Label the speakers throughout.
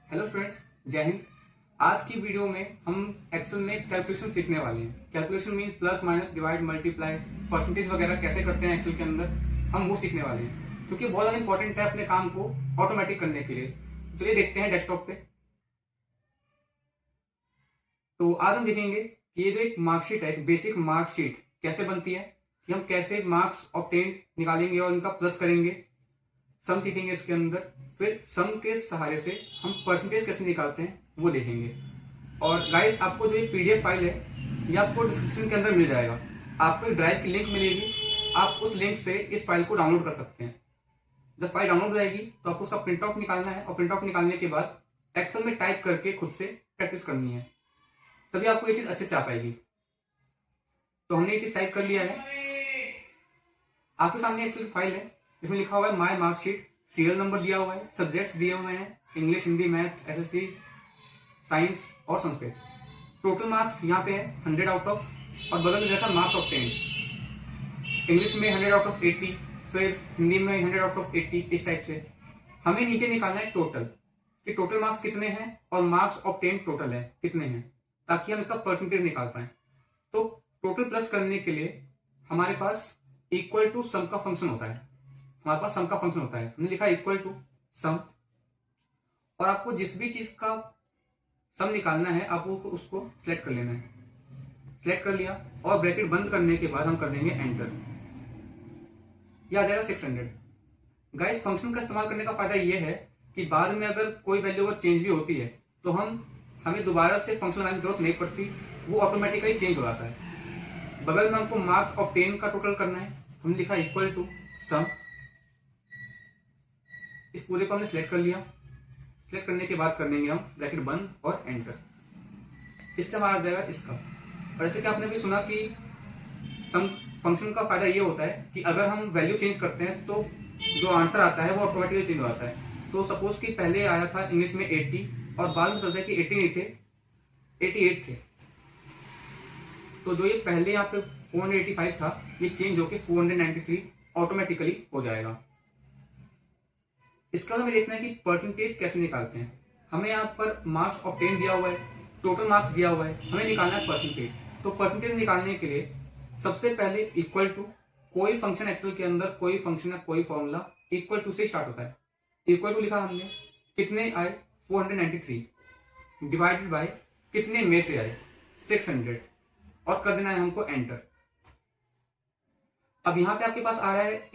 Speaker 1: Hello students, जय हिंद। आज की वीडियो में हम एक्सेल में कैलकुलेशन सीखने वाले हैं। Calculation means plus minus divide multiply percentage वगैरह कैसे करते हैं एक्सेल के अंदर, हम वो सीखने वाले हैं क्योंकि बहुत ज्यादा इंपॉर्टेंट है अपने काम को ऑटोमेटिक करने के लिए। चलिए देखते हैं डेस्कटॉप पे। तो आज हम देखेंगे कि ये जो एक मार्कशीट है, एक बेसिक मार्कशीट कैसे बनती है, कि हम कैसे मार्क्स ऑब्टेन निकालेंगे और इनका प्लस करेंगे। सम सीखेंगे इसके अंदर, फिर सम के सहारे से हम परसेंटेज कैसे निकालते हैं वो देखेंगे। और गाइस, आपको जो ये पीडीएफ फाइल है ये आपको डिस्क्रिप्शन के अंदर मिल जाएगा। आपको एक ड्राइव की लिंक मिलेगी, आप उस लिंक से इस फाइल को डाउनलोड कर सकते हैं। जब फाइल डाउनलोड हो जाएगी तो आपको उसका प्रिंट आउट निकालना है और प्रिंट आउट निकालने के बाद एक्सेल में टाइप करके खुद से प्रैक्टिस करनी है, तभी आपको ये चीज अच्छे से आ पाएगी। तो हमने ये चीज टाइप कर लिया है। आपके सामने एक्सेल फाइल है, इसमें लिखा हुआ है माय मार्कशीट, सीरियल नंबर दिया हुआ है, सब्जेक्ट्स दिए हुए हैं English, Hindi, math, SST, science और संस्कृत। टोटल मार्क्स यहाँ पे है 100 आउट ऑफ, और बगल में रहता है मार्क्स ऑफ 10। इंग्लिश में 100 आउट ऑफ 80, फिर हिंदी में 100 आउट ऑफ 80, इस टाइप से। हमें नीचे निकालना है टोटल, कि टोटल मार्क्स कितने हैं और मार्क्स ऑफ 10 टोटल है कितने हैं, ताकि हम इसका परसेंटेज निकाल पाए। तो टोटल प्लस करने के लिए हमारे पास इक्वल टू सम का फंक्शन होता है। हमारे पास सम का फंक्शन होता है, हमने लिखा इक्वल टू सम, और आपको जिस भी चीज का सम निकालना है आपको उसको सिलेक्ट कर लेना है। सिलेक्ट कर लिया और ब्रैकेट बंद करने के बाद हम कर देंगे एंटर। यह आ जाएगा 600। गाइस, फंक्शन का इस्तेमाल करने का फायदा यह है कि बाद में अगर कोई वैल्यू अगर चेंज भी होती है तो हमें दोबारा से फंक्शन लगाने की जरूरत नहीं पड़ती, वो ऑटोमेटिकली चेंज हो जाता है। बगल में हमको मार्क्स ऑफ 10 का टोटल करना है, हमने लिखा इक्वल टू सम। इस पूरे को हमने सिलेक्ट कर लिया। सिलेक्ट करने के बाद कर देंगे हम ब्रैकेट बंद और एंटर। इससे हमारा आ जाएगा इसका। और जैसे कि आपने भी सुना कि सम फंक्शन का फायदा ये होता है कि अगर हम वैल्यू चेंज करते हैं तो जो आंसर आता है वो ऑटोमेटिकली चेंज हो जाता है। तो सपोज कि पहले आया था इंग्लिश में 80 और बाद में चलता है कि 80 नहीं थे, 88 थे, तो जो ये पहले यहाँ पे 485 था ये चेंज होके 493 ऑटोमेटिकली हो जाएगा। इसके बाद हमें देखना है कि परसेंटेज कैसे निकालते हैं। हमें यहाँ पर मार्क्स ऑफ 10 दिया हुआ है, टोटल मार्क्स दिया हुआ है, हमें निकालना है परसेंटेज। तो परसेंटेज निकालने के लिए सबसे पहले इक्वल टू, कोई फंक्शन एक्सेल के अंदर कोई फंक्शन या कोई फॉर्मूला इक्वल टू से स्टार्ट होता है। इक्वल टू लिखा हमने, कितने आए 493, डिवाइडेड बाय कितने में से आए 600, और कर देना है हमको एंटर। अब यहाँ पे आपके पास आ रहा है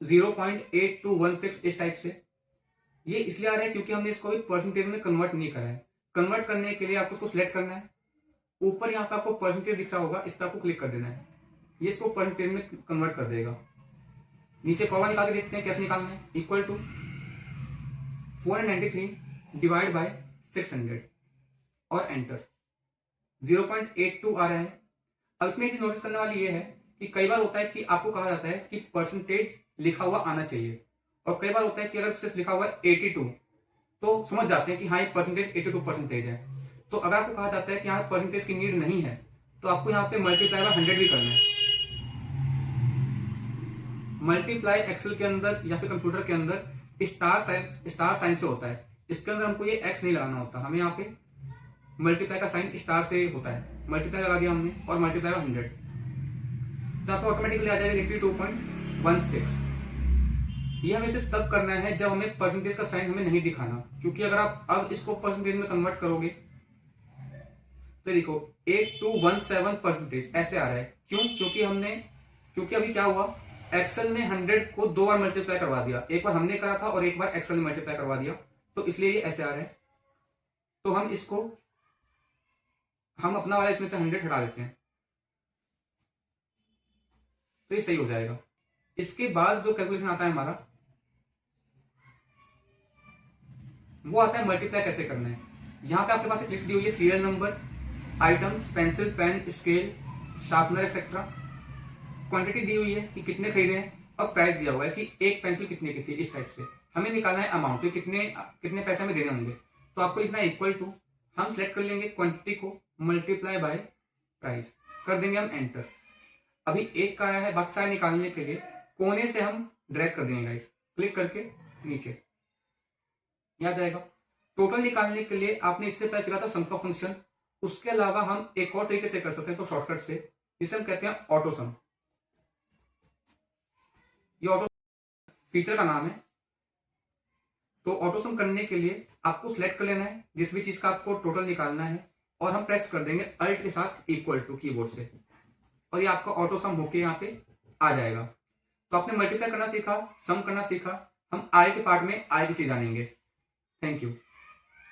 Speaker 1: 0.8216 इस टाइप से। ये इसलिए आ रहा है क्योंकि हमने इसको एक परसेंटेज में कन्वर्ट नहीं करा है। कन्वर्ट करने के लिए आपको इसको सिलेक्ट करना है। ऊपर यहाँ पे आपको परसेंटेज दिख रहा होगा, इस पर आपको क्लिक कर देना है, ये इसको परसेंटेज में कन्वर्ट कर देगा। नीचे कॉमा निकाल के देखते हैं कैसे निकालना है। इक्वल टू 493 डिवाइड बाय 600 और एंटर। 0.82 आ रहा है। अब इसमें एक चीज नोटिस करने वाली ये है कि कई बार होता है कि आपको कहा जाता है कि परसेंटेज लिखा हुआ आना चाहिए, और कई बार होता है कि अगर सिर्फ लिखा हुआ है 82 तो समझ जाते हैं कि हाँ एक परसेंटेज 82% है। तो अगर आपको कहा जाता है कि यहाँ परसेंटेज की नीड नहीं है तो आपको यहाँ पे मल्टीप्लाई बाय 100 भी करना है। मल्टीप्लाई एक्सेल के अंदर या फिर कंप्यूटर के अंदर स्टार साइन से होता है। इसके अंदर हमको ये एक्स नहीं लगाना होता, हमें यहाँ पे मल्टीप्लाई का साइन स्टार से होता है। मल्टीप्लाई लगा दिया हमने और मल्टीप्लाई बाय 100, तो आपको ऑटोमेटिकली आ जाएगा 82.16। ये हमें सिर्फ तब करना है जब हमें परसेंटेज का साइन हमें नहीं दिखाना, क्योंकि अगर आप अब इसको परसेंटेज में कन्वर्ट करोगे तो देखो 8217% ऐसे आ रहा है। क्यों? क्योंकि अभी क्या हुआ, एक्सेल ने 100 को 2 बार मल्टीप्लाई करवा दिया। एक बार हमने करा था और एक बार एक्सेल ने मल्टीप्लाई करवा दिया, तो इसलिए ये ऐसे आ रहा है। तो हम अपना वाला इसमें से 100 हटा देते हैं, तो ये सही हो जाएगा। इसके बाद जो कैलकुलेशन आता है हमारा, वो आता है मल्टीप्लाई कैसे करना है। यहां पे आपके पास एक लिस्ट दी हुई है, serial number, items, pencil, pen, scale, sharpener etcetera. Quantity दी हुई है कि कितने खरीदे हैं, और प्राइस दिया हुआ है कि एक पेंसिल कितने की थी, इस टाइप से। हमें निकालना है अमाउंट, तो कितने पैसे हमें देने होंगे। तो आपको लिखना है इक्वल टू, हम सिलेक्ट कर लेंगे क्वांटिटी को, मल्टीप्लाई बाय प्राइस, कर देंगे हम एंटर। अभी एक का आया है, बाकी सारे निकालने के लिए कोने से हम ड्रैग कर देंगे गाइस, क्लिक करके नीचे, आ जाएगा। टोटल निकालने के लिए आपने इससे पहले सीखा था सम का फंक्शन, उसके अलावा हम एक और तरीके से कर सकते हैं तो शॉर्टकट से, जिसे हम कहते हैं ऑटो सम। ये ऑटो फीचर का नाम है। तो ऑटो सम करने के लिए आपको सिलेक्ट कर लेना है जिस भी चीज का आपको टोटल निकालना है, और हम प्रेस कर देंगे अल्ट के साथ इक्वल टू कीबोर्ड से, और ये आपका ऑटो सम होके यहाँ पे आ जाएगा। तो आपने मल्टीप्लाई करना सीखा, सम करना सीखा। हम आगे के पार्ट में आगे की चीज जानेंगे। Thank you.